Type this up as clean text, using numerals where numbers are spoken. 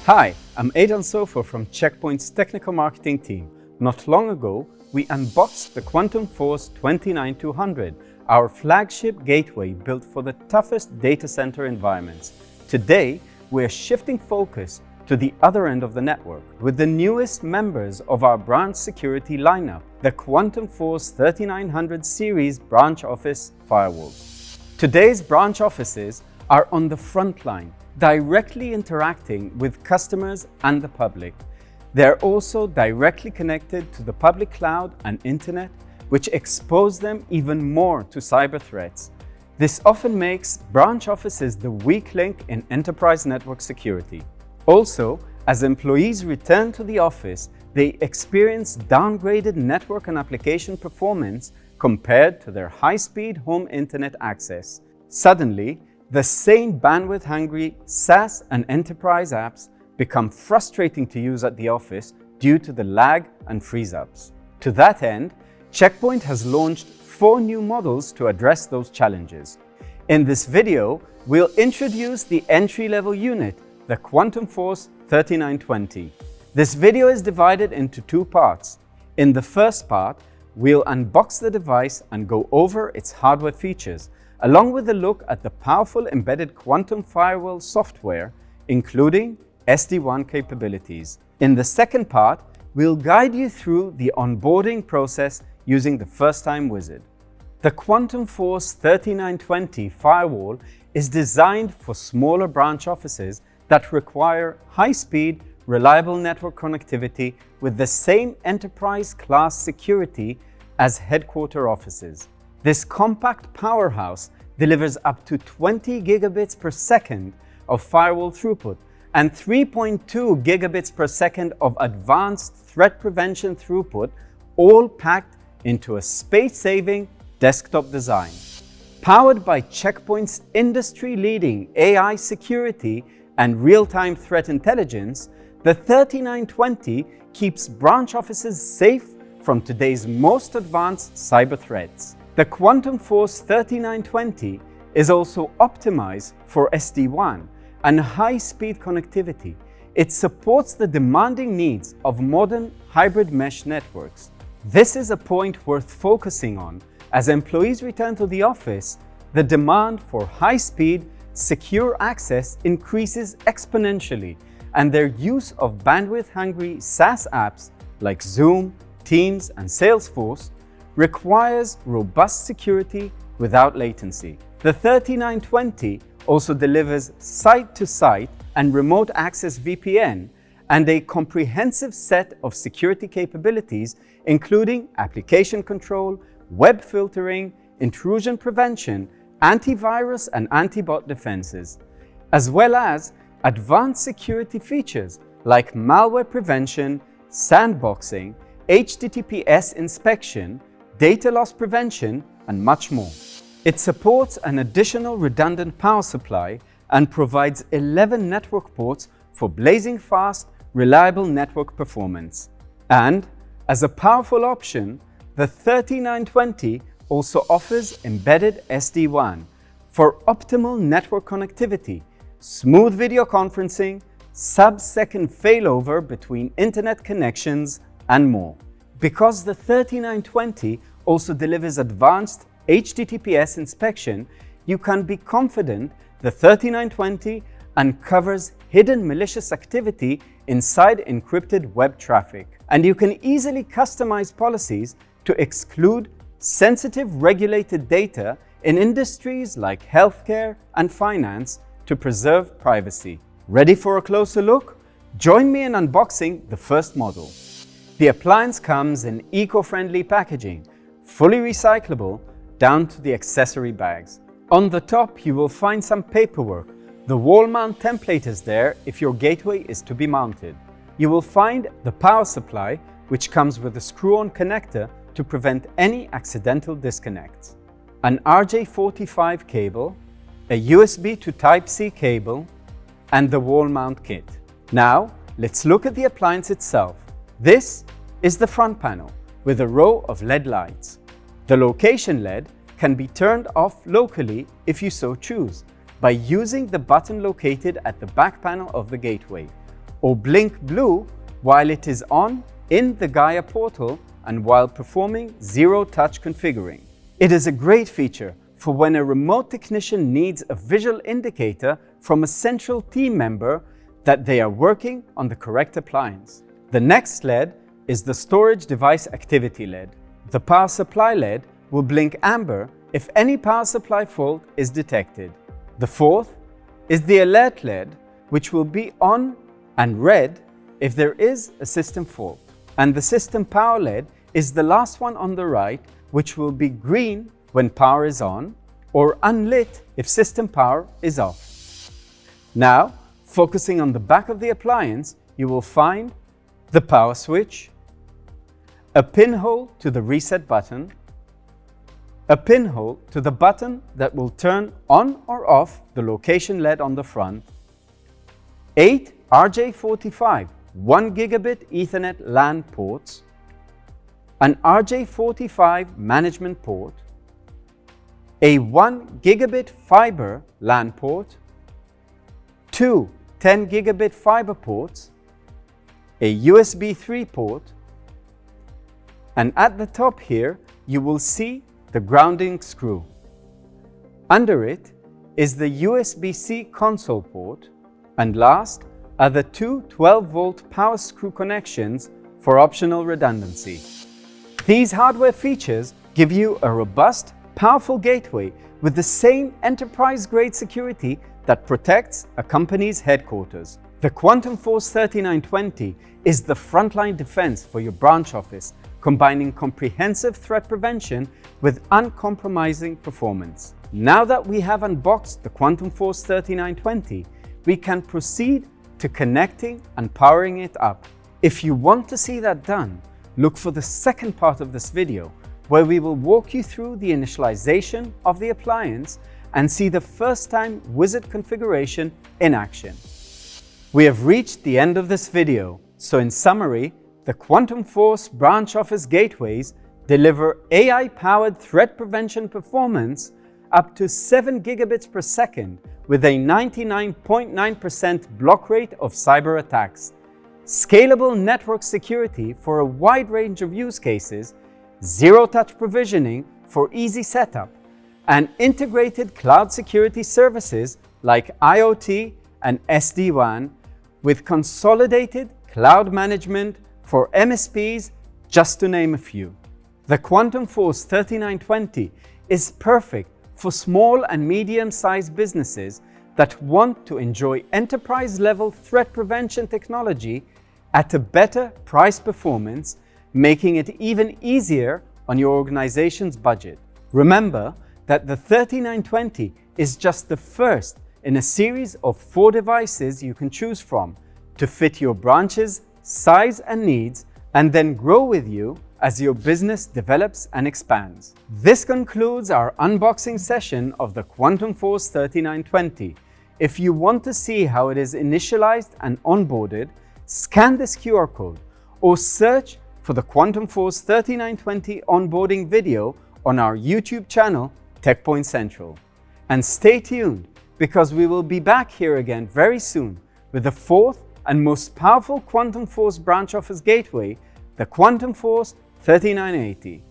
Hi, I'm Aidan Sofer from Checkpoint's technical marketing team. Not long ago, we unboxed the Quantum Force 29200, our flagship gateway built for the toughest data center environments. Today, we're shifting focus to the other end of the network with the newest members of our branch security lineup, the Quantum Force 3900 series branch office firewalls. Today's branch offices are on the front line, directly interacting with customers and the public. They're also directly connected to the public cloud and internet, which expose them even more to cyber threats. This often makes branch offices the weak link in enterprise network security. Also, as employees return to the office, they experience downgraded network and application performance compared to their high-speed home internet access. Suddenly, the same bandwidth-hungry SaaS and enterprise apps become frustrating to use at the office due to the lag and freeze-ups. To that end, Checkpoint has launched 4 new models to address those challenges. In this video, we'll introduce the entry-level unit, the Quantum Force 3920. This video is divided into 2 parts. In the first part, we'll unbox the device and go over its hardware features, along with a look at the powerful embedded quantum firewall software, including SD-WAN capabilities. In the second part, we'll guide you through the onboarding process using the first-time wizard. The Quantum Force 3920 firewall is designed for smaller branch offices that require high-speed, reliable network connectivity with the same enterprise-class security as headquarter offices. This compact powerhouse delivers up to 20 gigabits per second of firewall throughput and 3.2 gigabits per second of advanced threat prevention throughput, all packed into a space-saving desktop design. Powered by Checkpoint's industry-leading AI security and real-time threat intelligence, the 3920 keeps branch offices safe from today's most advanced cyber threats. The Quantum Force 3920 is also optimized for SD-WAN and high-speed connectivity. It supports the demanding needs of modern hybrid mesh networks. This is a point worth focusing on. As employees return to the office, the demand for high-speed, secure access increases exponentially, and their use of bandwidth-hungry SaaS apps like Zoom, Teams, and Salesforce requires robust security without latency. The 3920 also delivers site-to-site and remote access VPN and a comprehensive set of security capabilities, including application control, web filtering, intrusion prevention, antivirus and anti-bot defenses, as well as advanced security features like malware prevention, sandboxing, HTTPS inspection, data loss prevention, and much more. It supports an additional redundant power supply and provides 11 network ports for blazing fast, reliable network performance. And as a powerful option, the 3920 also offers embedded SD-WAN for optimal network connectivity, smooth video conferencing, sub-second failover between internet connections, and more. Because the 3920 also delivers advanced HTTPS inspection, you can be confident the 3920 uncovers hidden malicious activity inside encrypted web traffic. And you can easily customize policies to exclude sensitive regulated data in industries like healthcare and finance to preserve privacy. Ready for a closer look? Join me in unboxing the first model. The appliance comes in eco-friendly packaging, fully recyclable down to the accessory bags. On the top, you will find some paperwork. The wall mount template is there if your gateway is to be mounted. You will find the power supply, which comes with a screw-on connector to prevent any accidental disconnects, an RJ45 cable, a USB to Type-C cable, and the wall mount kit. Now, let's look at the appliance itself. This is the front panel with a row of LED lights. The location LED can be turned off locally if you so choose by using the button located at the back panel of the gateway, or blink blue while it is on in the Gaia portal and while performing zero-touch configuring. It is a great feature for when a remote technician needs a visual indicator from a central team member that they are working on the correct appliance. The next LED is the Storage Device Activity LED. The Power Supply LED will blink amber if any power supply fault is detected. The fourth is the Alert LED, which will be on and red if there is a system fault. And the System Power LED is the last one on the right, which will be green when power is on or unlit if system power is off. Now, focusing on the back of the appliance, you will find the power switch, a pinhole to the reset button, a pinhole to the button that will turn on or off the location LED on the front, 8 RJ45 1 gigabit Ethernet LAN ports, an RJ45 management port, a 1 gigabit fiber LAN port, 2 10 gigabit fiber ports, a USB 3 port, and at the top here you will see the grounding screw. Under it is the USB-C console port, and last are the two 12-volt power screw connections for optional redundancy. These hardware features give you a robust, powerful gateway with the same enterprise-grade security that protects a company's headquarters. The Quantum Force 3920 is the frontline defense for your branch office, combining comprehensive threat prevention with uncompromising performance. Now that we have unboxed the Quantum Force 3920, we can proceed to connecting and powering it up. If you want to see that done, look for the second part of this video, where we will walk you through the initialization of the appliance and see the first-time wizard configuration in action. We have reached the end of this video, so in summary, the Quantum Force branch office gateways deliver AI-powered threat prevention performance up to 7 gigabits per second with a 99.9% block rate of cyber attacks, scalable network security for a wide range of use cases, zero-touch provisioning for easy setup, and integrated cloud security services like IoT and SD-WAN with consolidated cloud management for MSPs, just to name a few. The Quantum Force 3920 is perfect for small and medium-sized businesses that want to enjoy enterprise-level threat prevention technology at a better price performance, making it even easier on your organization's budget. Remember that the 3920 is just the first in a series of 4 devices you can choose from to fit your branch's size and needs, and then grow with you as your business develops and expands. This concludes our unboxing session of the Quantum Force 3920. If you want to see how it is initialized and onboarded, scan this QR code or search for the Quantum Force 3920 onboarding video on our YouTube channel, TechPoint Central. And stay tuned, because we will be back here again very soon with the 4th and most powerful Quantum Force branch office gateway, the Quantum Force 3980.